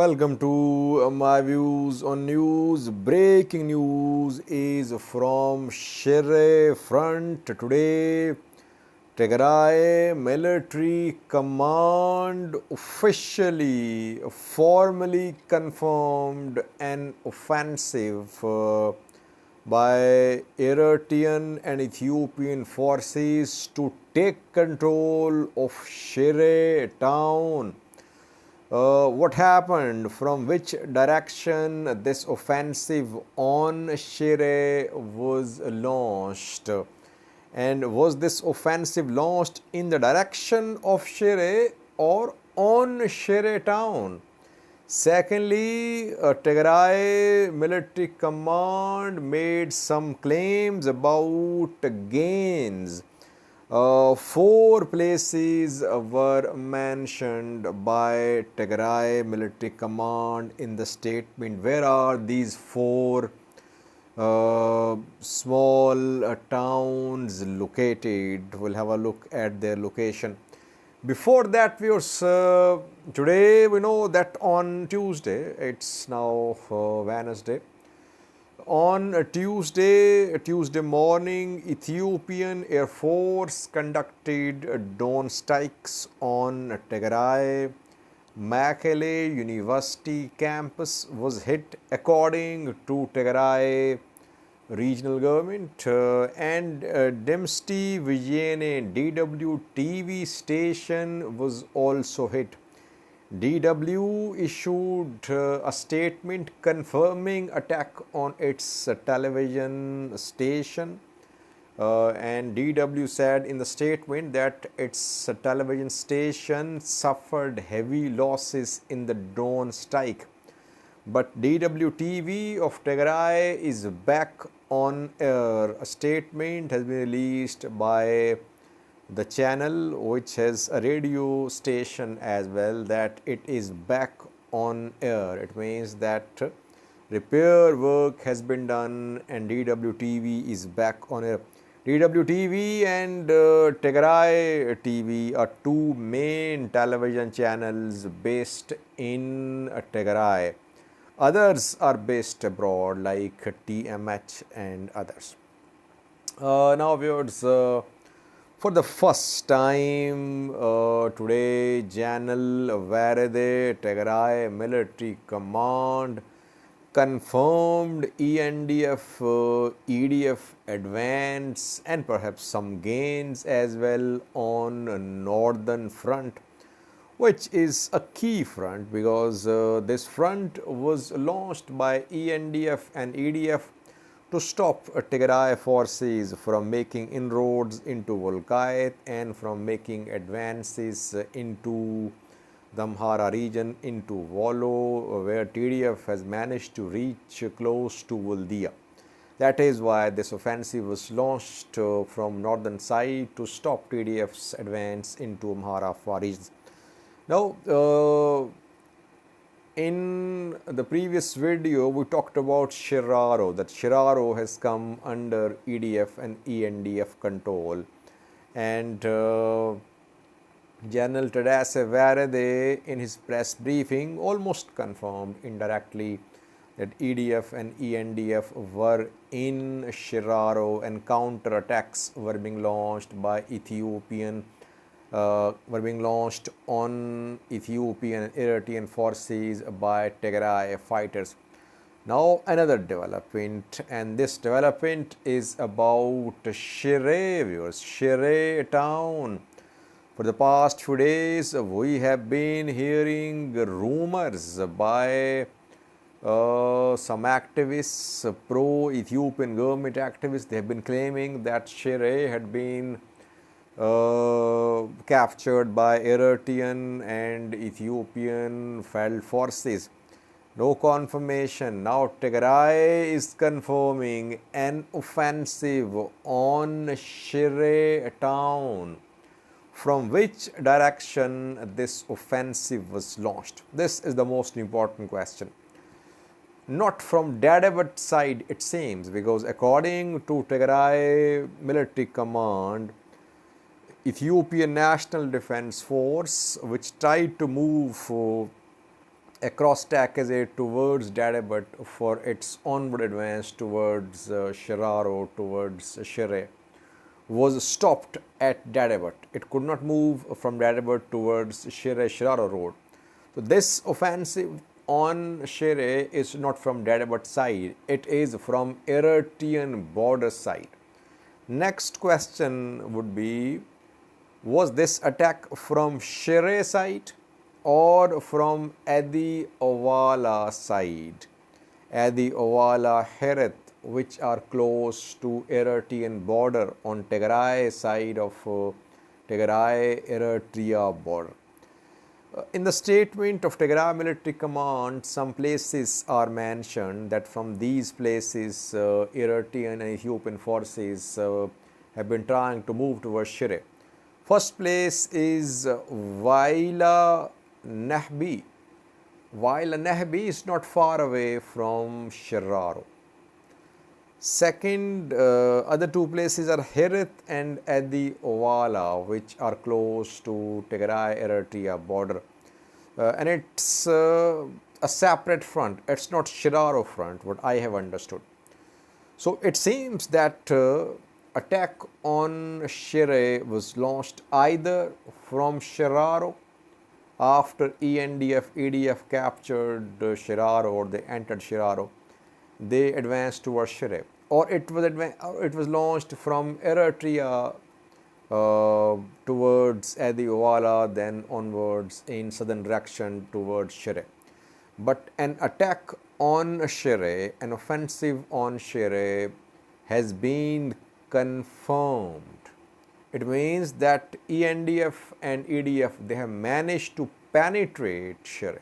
Welcome to my views on news. Breaking news is from Shire front today. Tigray military command formally confirmed an offensive by Eritrean and Ethiopian forces to take control of Shire town. What happened, from which direction this offensive on Shire was launched, and was this offensive launched in the direction of Shire or on Shire town? Secondly, Tigray military command made some claims about gains. Four places were mentioned by Tigray military command in the statement. Where are these four small towns located? We'll have a look at their location. Before that, viewers, today we know that on Tuesday, it's now Wednesday. On Tuesday morning, Ethiopian Air Force conducted drone strikes on Tigray. Mekelle University campus was hit, according to Tigray regional government, and Dimtsi Weyane DW TV station was also hit. DW issued a statement confirming attack on its television station, and DW said in the statement that its television station suffered heavy losses in the drone strike. But DW TV of Tigray is back on air. A statement has been released by the channel, which has a radio station as well, that it is back on air. It means that repair work has been done and DW TV is back on air. DW TV and Tigray TV are two main television channels based in Tigray. Others are based abroad, like TMH and others. Now, viewers, for the first time today, General Varade Tigray military command confirmed ENDF, EDF advance and perhaps some gains as well on northern front, which is a key front because this front was launched by ENDF and EDF to stop Tigray forces from making inroads into Woldia and from making advances into the Amhara region, into Wollo, where TDF has managed to reach close to Woldia. That is why this offensive was launched from northern side to stop TDF's advance into Amhara regions. Now, in the previous video, we talked about Shire, that Shire has come under EDF and ENDF control, and General Tadesse Varade in his press briefing almost confirmed indirectly that EDF and ENDF were in Shire and counterattacks were being launched by were being launched on Ethiopian and Eritrean forces by Tigray fighters. Now another development, and this development is about Shire, viewers, Shire town. For the past few days, we have been hearing rumors by some activists, pro-Ethiopian government activists. They have been claiming that Shire had been captured by Eritrean and Ethiopian felt forces. No confirmation. Now Tigray is confirming an offensive on Shire town. From which direction this offensive was launched? This is the most important question. Not from Dadabad side, it seems, because according to Tigray military command, Ethiopian National Defense Force, which tried to move a cross-attack towards Dadabet for its onward advance towards Shiraro, towards Shire, was stopped at Dadabet. It could not move from Dadabet towards Shiraro road. So this offensive on Shire is not from Dadabet side, it is from Eritrean border side. Next question would be, was this attack from Shire side or from Adi Ovala side? Adi Ovala Heret, which are close to Eritrean border on Tigray side of Tigray Eritrea border. In the statement of Tigray military command, some places are mentioned that from these places Eritrean and Ethiopian forces have been trying to move towards Shire. First place is Waila Nahbi. Waila Nahbi is not far away from Shiraro. Second, other two places are Herith and Adi Ovala, which are close to Tigray Eritrea border. And it's a separate front, it's not Shiraro front, what I have understood. So it seems that attack on Shire was launched either from Shiraro after ENDF, EDF captured Shiraro, or they entered Shiraro. They advanced towards Shire, or it was launched from Eritrea towards Adi Ovala, then onwards in southern direction towards Shire. But an attack on Shire, an offensive on Shire, has been confirmed. It means that ENDF and EDF, they have managed to penetrate Shire,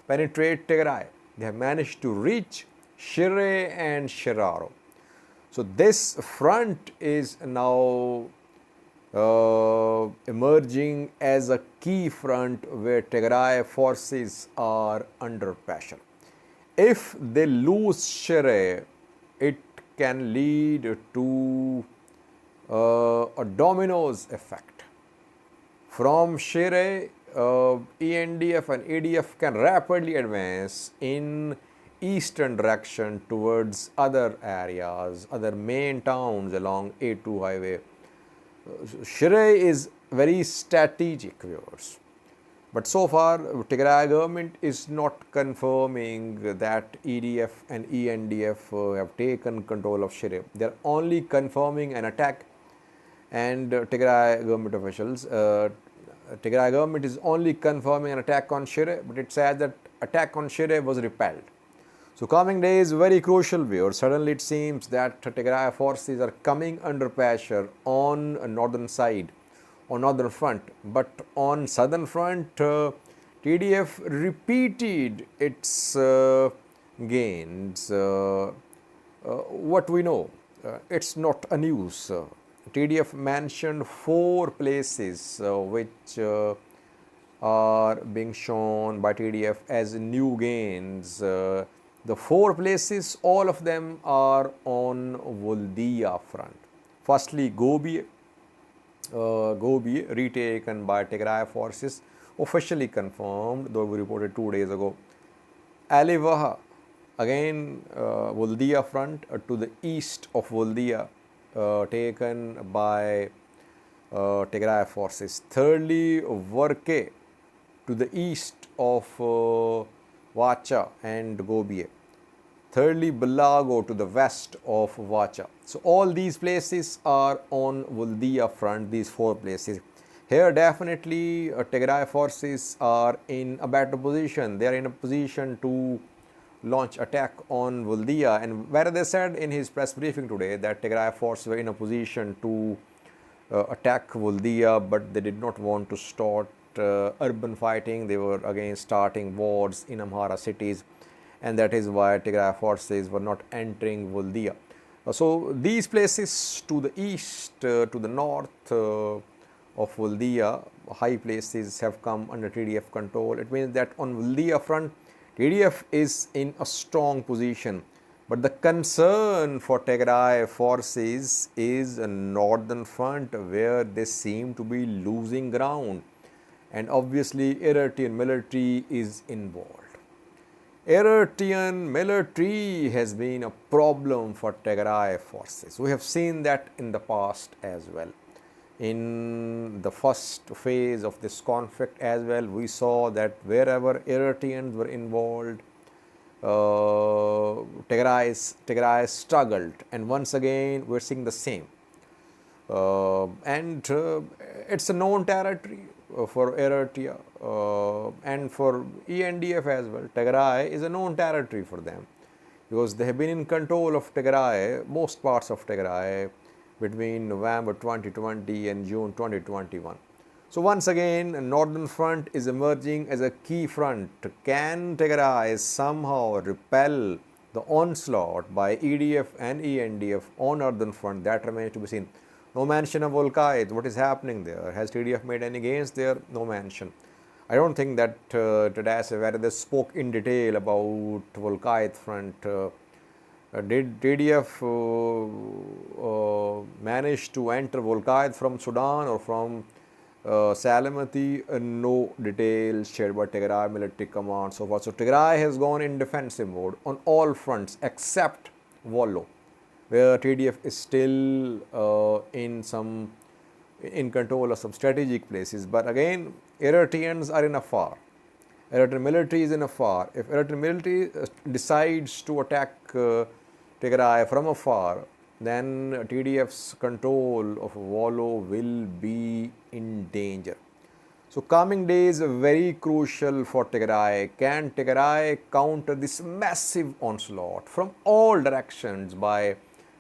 penetrate Tigray. They have managed to reach Shire and Shiraro. So this front is now emerging as a key front where Tigray forces are under pressure. If they lose Shire, it can lead to a dominoes effect. From Shire, ENDF and EDF can rapidly advance in eastern direction towards other areas, other main towns along A2 highway. Shire is very strategic, viewers. But so far, Tigray government is not confirming that EDF and ENDF have taken control of Shire. They are only confirming an attack, and Tigray government officials, Tigray government is only confirming an attack on Shire, but it says that attack on Shire was repelled. So coming days very crucial, viewers. Suddenly it seems that Tigray forces are coming under pressure on a northern side, on northern front, but on southern front, TDF repeated its gains. What we know, it's not a news. TDF mentioned 4 places which are being shown by TDF as new gains. The 4 places, all of them are on Woldia front. Firstly, Gobi retaken by Tigray forces, officially confirmed, though we reported 2 days ago. Alivaha, again Woldia front to the east of Woldia, taken by Tigray forces. Thirdly, Varke to the east of Vacha and Gobi. Thirdly, Balago to the west of Vacha. So all these places are on Woldia front, these 4 places. Here definitely Tigray forces are in a better position. They are in a position to launch attack on Woldia, and where they said in his press briefing today that Tigray forces were in a position to attack Woldia, but they did not want to start urban fighting. They were again starting wars in Amhara cities, and that is why Tigray forces were not entering Woldia. So these places to the east, to the north of Woldia, high places have come under TDF control. It means that on Woldia front, TDF is in a strong position. But the concern for Tigray forces is a northern front where they seem to be losing ground. And obviously Eritrean military is involved. Eritrean military has been a problem for Tigray forces. We have seen that in the past as well. In the first phase of this conflict as well, we saw that wherever Eritreans were involved, Tigray struggled, and once again we're seeing the same. And it's a known territory for Eritrea and for ENDF as well. Tigray is a known territory for them because they have been in control of Tigray, most parts of Tigray, between November 2020 and June 2021. So once again, a northern front is emerging as a key front. Can Tigray somehow repel the onslaught by EDF and ENDF on northern front? That remains to be seen. No mention of Woldia. What is happening there? Has TDF made any gains there? No mention. I don't think that TDF Weyane spoke in detail about Woldia front. Did TDF manage to enter Woldia from Sudan or from Salamati? No details shared by Tigray military command so far. So Tigray has gone in defensive mode on all fronts except Wollo, where TDF is still in control of some strategic places. But again, Eritreans are in afar. Eritrean military is in afar. If Eritrean military decides to attack Tigray from afar, then TDF's control of Wollo will be in danger. So coming days are very crucial for Tigray. Can Tigray counter this massive onslaught from all directions by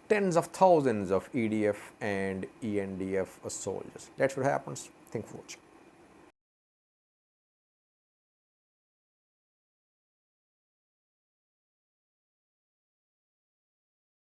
tens of thousands of EDF and ENDF soldiers? That's what happens. Thank you for watching.